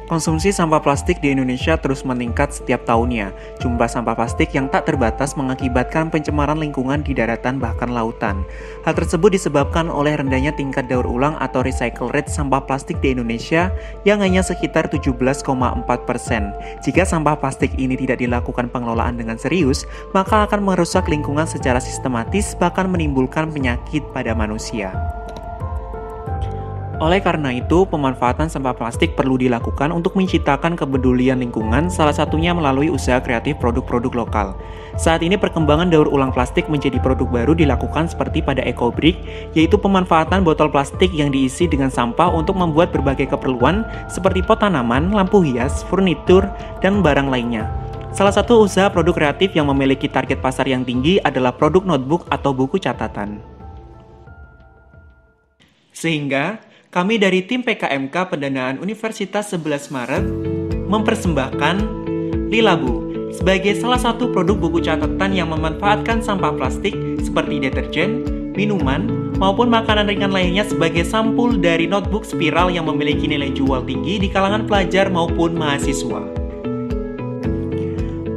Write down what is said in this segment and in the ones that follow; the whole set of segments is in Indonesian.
Konsumsi sampah plastik di Indonesia terus meningkat setiap tahunnya. Jumlah sampah plastik yang tak terbatas mengakibatkan pencemaran lingkungan di daratan bahkan lautan. Hal tersebut disebabkan oleh rendahnya tingkat daur ulang atau recycle rate sampah plastik di Indonesia yang hanya sekitar 17,4%. Jika sampah plastik ini tidak dilakukan pengelolaan dengan serius, maka akan merusak lingkungan secara sistematis bahkan menimbulkan penyakit pada manusia. Oleh karena itu, pemanfaatan sampah plastik perlu dilakukan untuk menciptakan kepedulian lingkungan, salah satunya melalui usaha kreatif produk-produk lokal. Saat ini perkembangan daur ulang plastik menjadi produk baru dilakukan seperti pada EcoBrick, yaitu pemanfaatan botol plastik yang diisi dengan sampah untuk membuat berbagai keperluan seperti pot tanaman, lampu hias, furnitur, dan barang lainnya. Salah satu usaha produk kreatif yang memiliki target pasar yang tinggi adalah produk notebook atau buku catatan. Sehingga, kami dari tim PKMK Pendanaan Universitas 11 Maret mempersembahkan Lilabu sebagai salah satu produk buku catatan yang memanfaatkan sampah plastik seperti deterjen, minuman, maupun makanan ringan lainnya sebagai sampul dari notebook spiral yang memiliki nilai jual tinggi di kalangan pelajar maupun mahasiswa.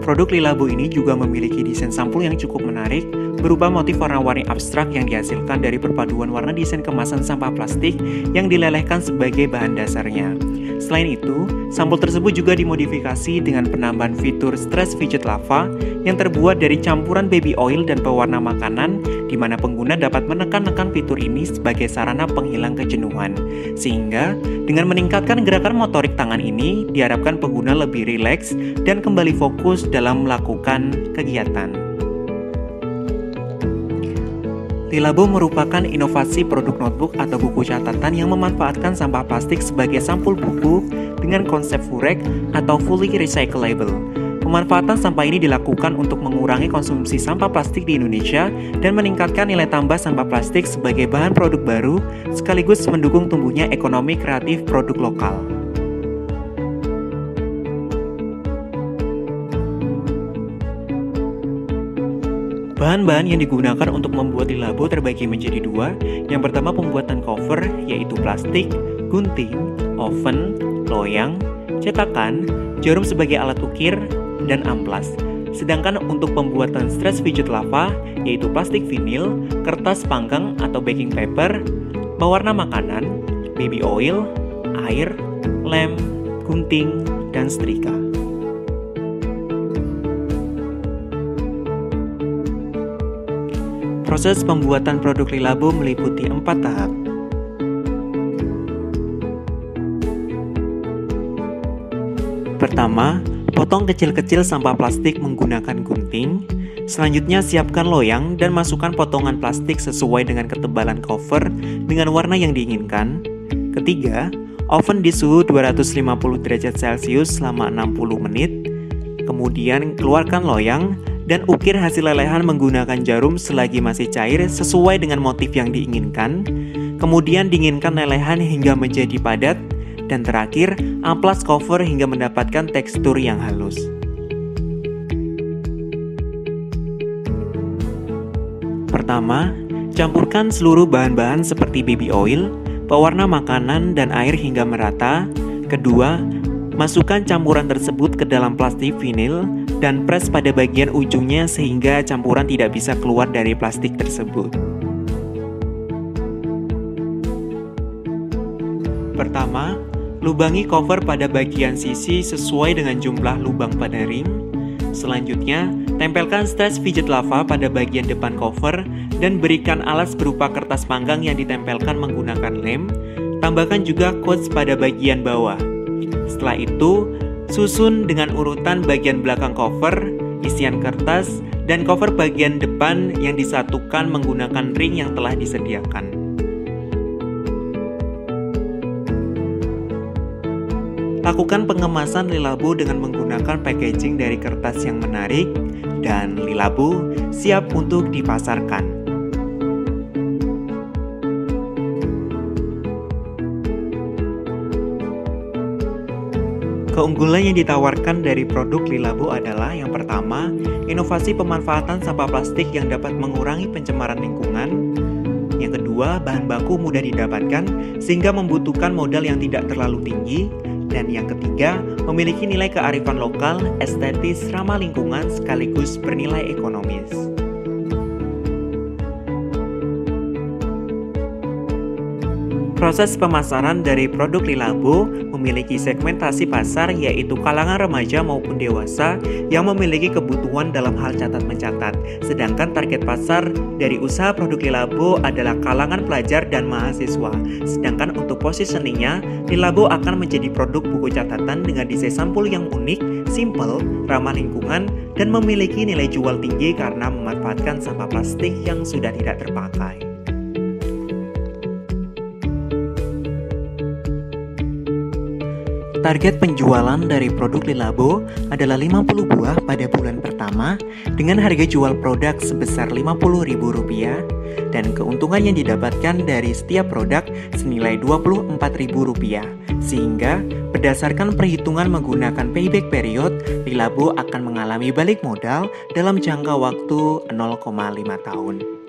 Produk Lilabu ini juga memiliki desain sampul yang cukup menarik, berupa motif warna-warni abstrak yang dihasilkan dari perpaduan warna desain kemasan sampah plastik yang dilelehkan sebagai bahan dasarnya. Selain itu, sampul tersebut juga dimodifikasi dengan penambahan fitur Stress Fidget Lava yang terbuat dari campuran baby oil dan pewarna makanan, di mana pengguna dapat menekan-nekan fitur ini sebagai sarana penghilang kejenuhan. Sehingga, dengan meningkatkan gerakan motorik tangan ini, diharapkan pengguna lebih rileks dan kembali fokus dalam melakukan kegiatan. Lilabu merupakan inovasi produk notebook atau buku catatan yang memanfaatkan sampah plastik sebagai sampul buku dengan konsep FUREC atau Fully Recyclable. Pemanfaatan sampah ini dilakukan untuk mengurangi konsumsi sampah plastik di Indonesia dan meningkatkan nilai tambah sampah plastik sebagai bahan produk baru, sekaligus mendukung tumbuhnya ekonomi kreatif produk lokal. Bahan-bahan yang digunakan untuk membuat Lilabu terbagi menjadi dua. Yang pertama pembuatan cover, yaitu plastik, gunting, oven, loyang, cetakan, jarum sebagai alat ukir, dan amplas. Sedangkan untuk pembuatan Stress Fidget Lava, yaitu plastik vinil, kertas panggang atau baking paper, pewarna makanan, baby oil, air, lem, gunting, dan setrika. Proses pembuatan produk Lilabu meliputi 4 tahap. Pertama, potong kecil-kecil sampah plastik menggunakan gunting. Selanjutnya, siapkan loyang dan masukkan potongan plastik sesuai dengan ketebalan cover dengan warna yang diinginkan. Ketiga, oven di suhu 250 derajat Celcius selama 60 menit. Kemudian, keluarkan loyang dan ukir hasil lelehan menggunakan jarum selagi masih cair sesuai dengan motif yang diinginkan. Kemudian dinginkan lelehan hingga menjadi padat. Dan terakhir, amplas cover hingga mendapatkan tekstur yang halus. Pertama, campurkan seluruh bahan-bahan seperti baby oil, pewarna makanan, dan air hingga merata. Kedua, masukkan campuran tersebut ke dalam plastik vinil dan press pada bagian ujungnya sehingga campuran tidak bisa keluar dari plastik tersebut. Pertama, lubangi cover pada bagian sisi sesuai dengan jumlah lubang pada rim. Selanjutnya, tempelkan Stress Fidget Lava pada bagian depan cover dan berikan alas berupa kertas panggang yang ditempelkan menggunakan lem. Tambahkan juga quotes pada bagian bawah. Setelah itu, susun dengan urutan bagian belakang cover, isian kertas, dan cover bagian depan yang disatukan menggunakan ring yang telah disediakan. Lakukan pengemasan Lilabu dengan menggunakan packaging dari kertas yang menarik, dan Lilabu siap untuk dipasarkan. Keunggulan yang ditawarkan dari produk Lilabu adalah yang pertama, inovasi pemanfaatan sampah plastik yang dapat mengurangi pencemaran lingkungan. Yang kedua, bahan baku mudah didapatkan sehingga membutuhkan modal yang tidak terlalu tinggi. Dan yang ketiga, memiliki nilai kearifan lokal, estetis, ramah lingkungan, sekaligus bernilai ekonomis. Proses pemasaran dari produk Lilabo memiliki segmentasi pasar yaitu kalangan remaja maupun dewasa yang memiliki kebutuhan dalam hal catat-mencatat. Sedangkan target pasar dari usaha produk Lilabo adalah kalangan pelajar dan mahasiswa. Sedangkan untuk positioningnya, Lilabo akan menjadi produk buku catatan dengan desain sampul yang unik, simple, ramah lingkungan, dan memiliki nilai jual tinggi karena memanfaatkan sampah plastik yang sudah tidak terpakai. Target penjualan dari produk Lilabo adalah 50 buah pada bulan pertama dengan harga jual produk sebesar Rp50.000 dan keuntungan yang didapatkan dari setiap produk senilai Rp24.000. Sehingga berdasarkan perhitungan menggunakan payback period, Lilabo akan mengalami balik modal dalam jangka waktu 0,5 tahun.